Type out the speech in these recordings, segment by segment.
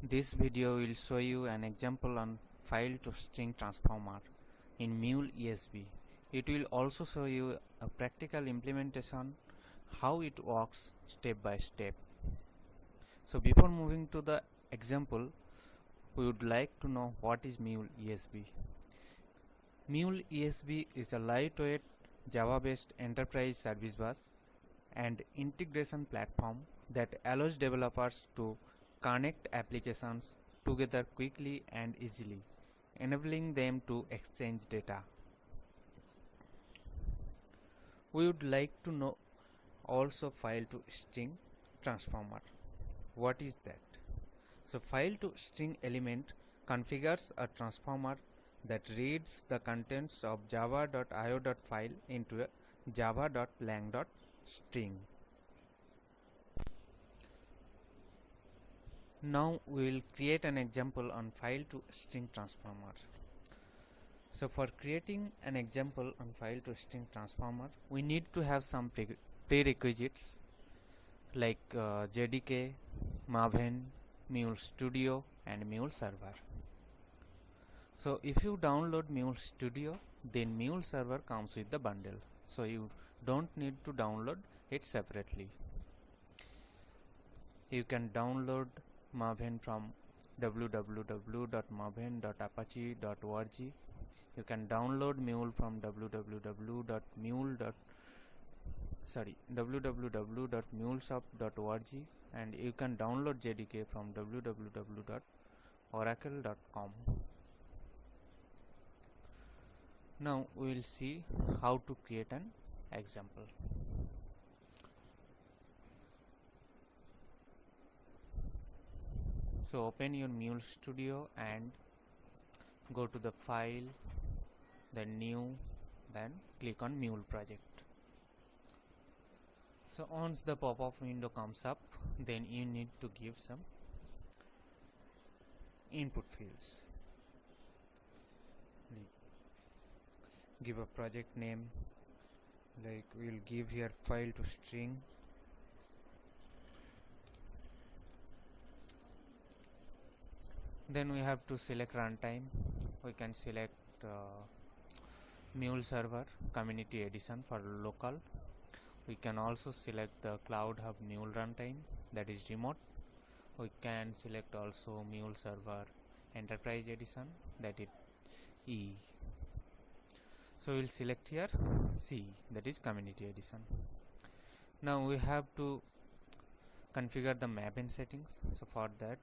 This video will show you an example on file to string transformer in Mule ESB. It will also show you a practical implementation, how it works step by step. So before moving to the example, we would like to know what is Mule ESB. Mule ESB is a lightweight Java-based enterprise service bus and integration platform that allows developers to connect applications together quickly and easily, enabling them to exchange data. We would like to know also file to string transformer. What is that? So file to string element configures a transformer that reads the contents of java.io.file into a java.lang.string. Now we will create an example on file to string transformer. So for creating an example on file to string transformer, we need to have some prerequisites like JDK, Maven, Mule Studio and Mule Server. So if you download Mule Studio, then Mule Server comes with the bundle, so you don't need to download it separately. You can download Maven from www.maven.apache.org. You can download Mule from www.mulesoft.org, and you can download JDK from www.oracle.com. Now we will see how to create an example. So open your Mule Studio and go to the file, then new, then click on Mule project. So once the pop-up window comes up, then you need to give some input fields. Give a project name, like we'll give here file to string. Then we have to select runtime. We can select Mule Server Community Edition for local. We can also select the Cloud Hub Mule Runtime, that is remote. We can select also Mule Server Enterprise Edition, that is E. So we'll select here C, that is Community Edition. Now we have to configure the Maven settings. So for that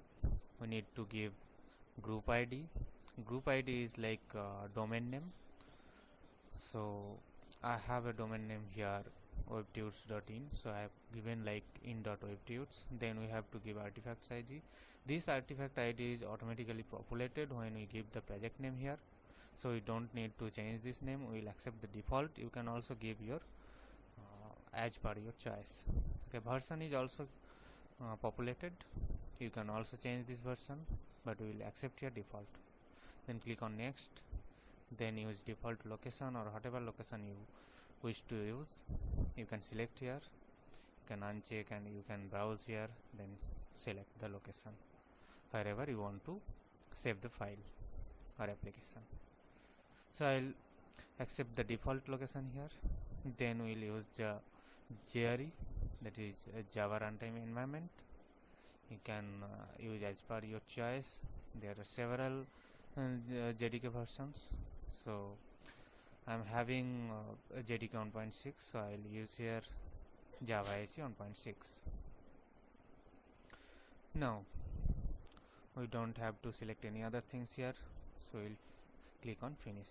we need to give group ID. Group ID is like domain name. So I have a domain name here, webtudes.in, so I have given like in.webtudes. Then we have to give artifacts ID. This artifact ID is automatically populated when we give the project name here, so we don't need to change this name. We will accept the default. You can also give your as per your choice. Okay, version is also populated. You can also change this version, but we will accept your default. Then click on next, then use default location or whatever location you wish to use. You can select here, you can uncheck and you can browse here, then select the location wherever you want to save the file or application. So I'll accept the default location here. Then we'll use the JRE, that is a Java runtime environment. You can use as per your choice. There are several JDK versions, so I'm having JDK 1.6, so I'll use here Java IC 1.6. Now we don't have to select any other things here, so we'll click on finish.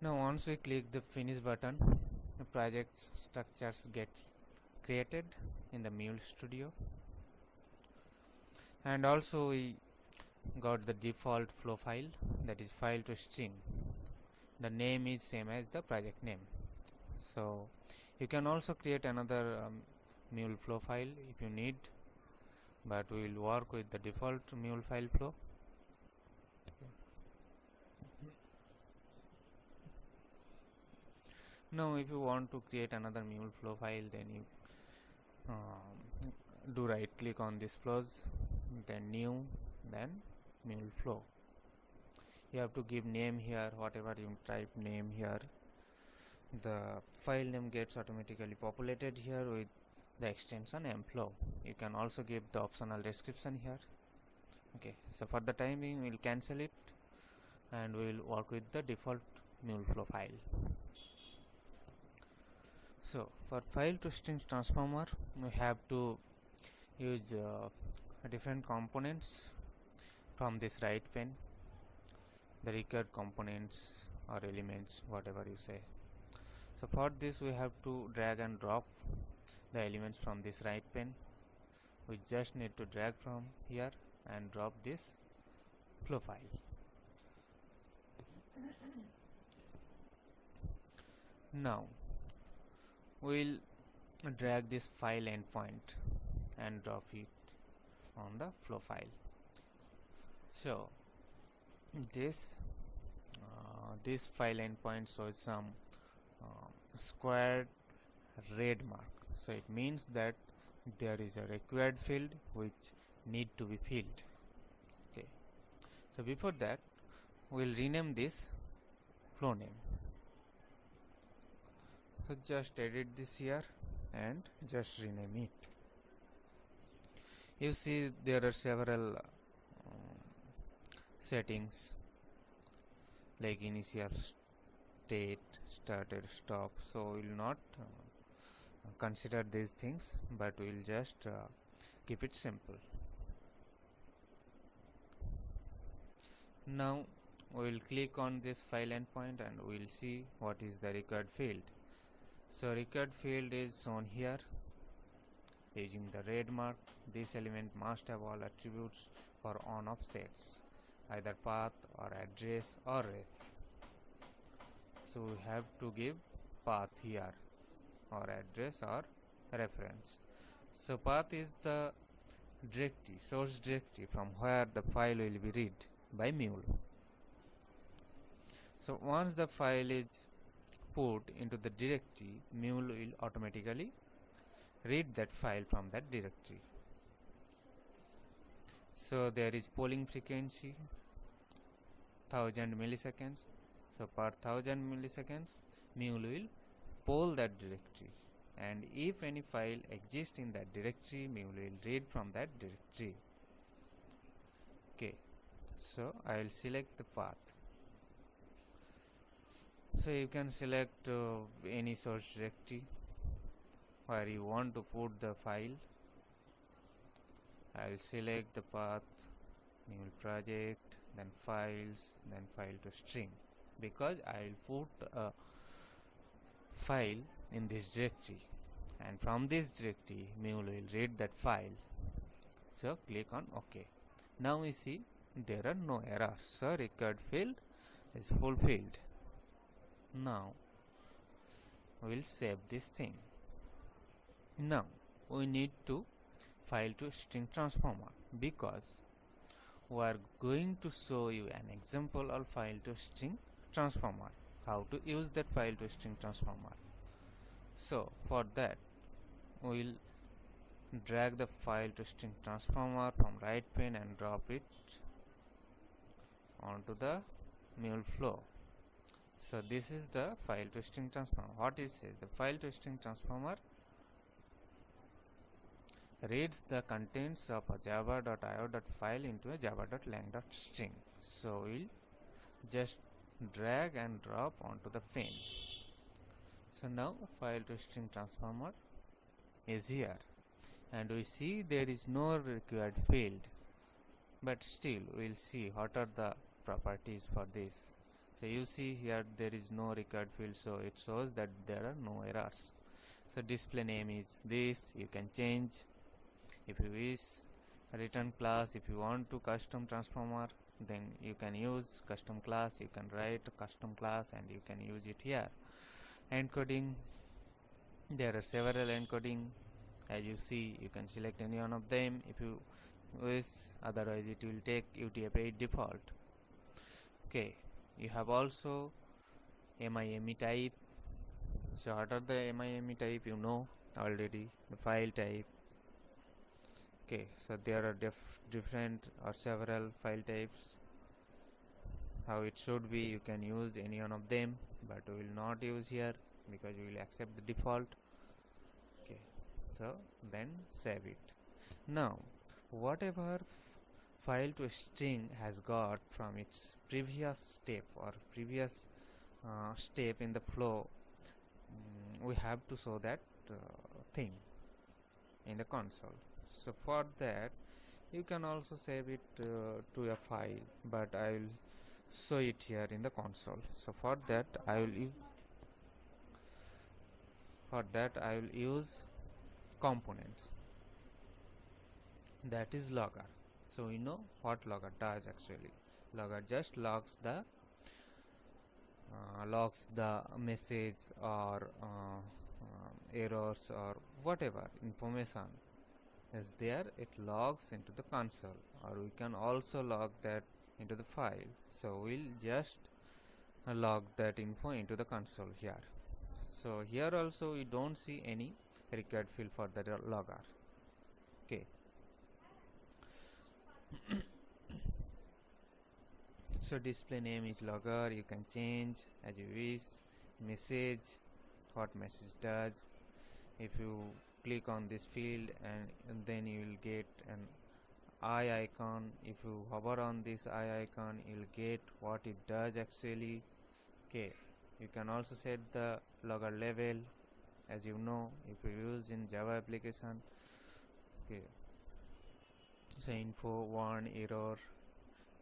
Now once we click the finish button, the project structures get created in the Mule Studio, and also we got the default flow file, that is file to string. The name is same as the project name. So you can also create another Mule flow file if you need, but we will work with the default Mule file flow. Now if you want to create another Mule flow file, then you do right click on this flows, then new, then mule flow. You have to give name here, whatever you type name here. The file name gets automatically populated here with the extension mflow. You can also give the optional description here. Okay, so for the time being we'll cancel it and we'll work with the default MuleFlow file. So for file to string transformer, we have to use different components from this right pane, the required components or elements, whatever you say. So for this we have to drag and drop the elements from this right pane. We just need to drag from here and drop this flow file. Now we'll drag this file endpoint and drop it on the flow file. So this file endpoint shows some squared red mark, so it means that there is a required field which need to be filled. Okay, so before that we'll rename this flow name. So just edit this here and just rename it. You see there are several settings like initial state, started, stop, so we will not consider these things, but we will just keep it simple. Now we will click on this file endpoint and we will see what is the required field. So required field is shown here using the red mark. This element must have all attributes for on-off sets, either path or address or ref. So we have to give path here or address or reference. So path is the directory, source directory from where the file will be read by mule. So once the file is put into the directory, mule will automatically read that file from that directory. So there is polling frequency 1000 milliseconds. So per 1000 milliseconds mule will poll that directory, and if any file exists in that directory, mule will read from that directory. Okay, so I will select the path. So you can select any source directory where you want to put the file. I will select the path, mule project, then files, then file to string, because I will put a file in this directory, and from this directory mule will read that file. So click on OK. Now we see there are no errors, so required field is fulfilled. Now we will save this thing. Now we need to file to string transformer, because we are going to show you an example of file to string transformer, how to use that file to string transformer. So for that we will drag the file to string transformer from right pane and drop it onto the mule flow. So this is the file to string transformer. What is it? The file to string transformer reads the contents of a java.io.file into a java.lang.string. So we'll just drag and drop onto the pane. So now file to string transformer is here, and we see there is no required field, but still we will see what are the properties for this. So you see here there is no required field, so it shows that there are no errors. So display name is this, you can change if you wish. Return class, if you want to custom transformer, then you can use custom class, you can write custom class and you can use it here. Encoding, there are several encoding. As you see, you can select any one of them if you wish, otherwise it will take UTF-8 default. Okay, you have also MIME type. So what are the MIME type? You know already, the file type, Okay, so there are different or several file types. How it should be, you can use any one of them, but we will not use here because we will accept the default. Okay, so then save it. Now whatever file to string has got from its previous step or previous step in the flow, we have to show that thing in the console. So for that you can also save it to a file, but I will show it here in the console. So for that I will use components, that is logger. So we know what logger does actually. Logger just logs the message or errors or whatever information is there, it logs into the console, or we can also log that into the file. So we'll just log that info into the console here. So here also we don't see any required field for the logger. Okay. So display name is logger, you can change as you wish. Message, what message does. If you click on this field and then you will get an eye icon. If you hover on this eye icon, you will get what it does actually. Okay, you can also set the logger level, as you know, if you use in Java application. Okay, so info, warn, error,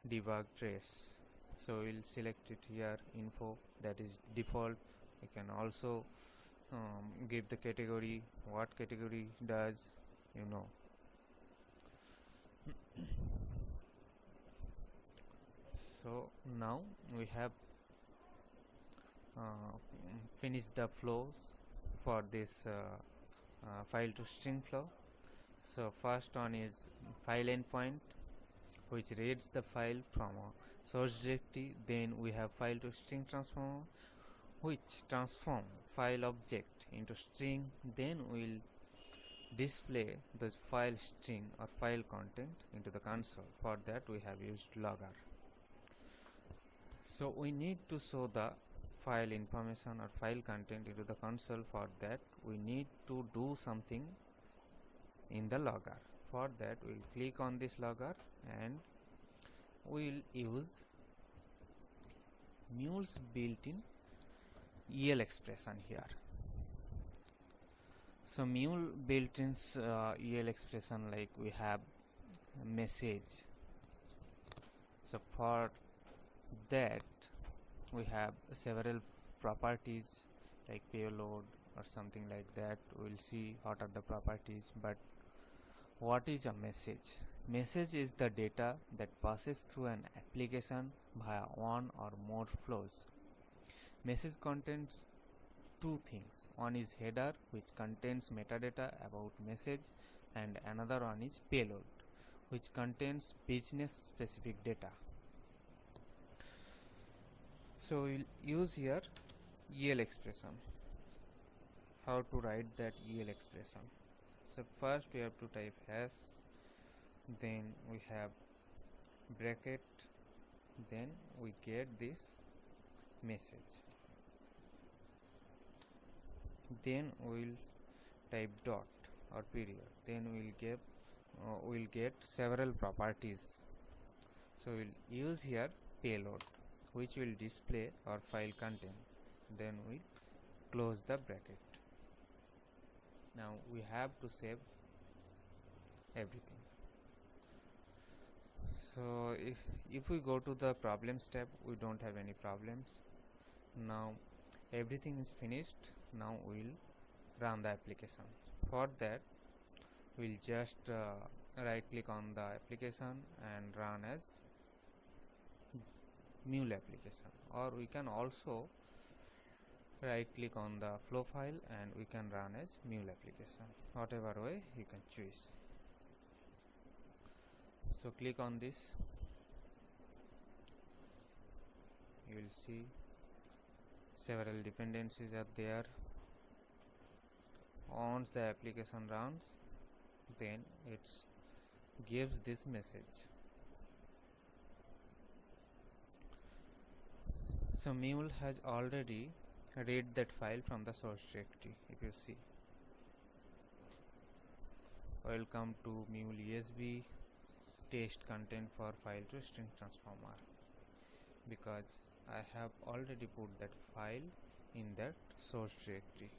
debug, trace. So we'll select it here, info, that is default. You can also give the category, what category does, you know. So now we have finished the flows for this file to string flow. So first one is file endpoint, which reads the file from a source directory. Then we have file to string transformer, which transform file object into string. Then we'll display the file string or file content into the console. For that we have used logger. So we need to show the file information or file content into the console. For that we need to do something in the logger. For that we'll click on this logger and we'll use Mule's built-in EL expression here. So Mule built-in EL expression, like we have message. So for that we have several properties like payload or something like that. We'll see what are the properties. But what is a message? Message is the data that passes through an application via one or more flows. Message contains two things. One is header, which contains metadata about message, and another one is payload, which contains business specific data. So we'll use here EL expression. How to write that EL expression? So first we have to type hash, then we have bracket, then we get this message, then we'll type dot or period, then we'll get several properties. So we'll use here payload, which will display our file content. Then we close the bracket. Now we have to save everything. So if we go to the problems tab, we don't have any problems. Now everything is finished. Now we'll run the application. For that we'll just right click on the application and run as Mule application, or we can also right click on the flow file and we can run as Mule application. Whatever way you can choose. So click on this, you will see several dependencies are there. Once the application runs, then it's gives this message. So mule has already read that file from the source directory. If you see, welcome to mule ESB test content for file to string transformer, because I have already put that file in that source directory.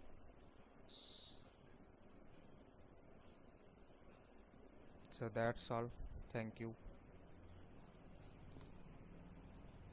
So that's all. Thank you.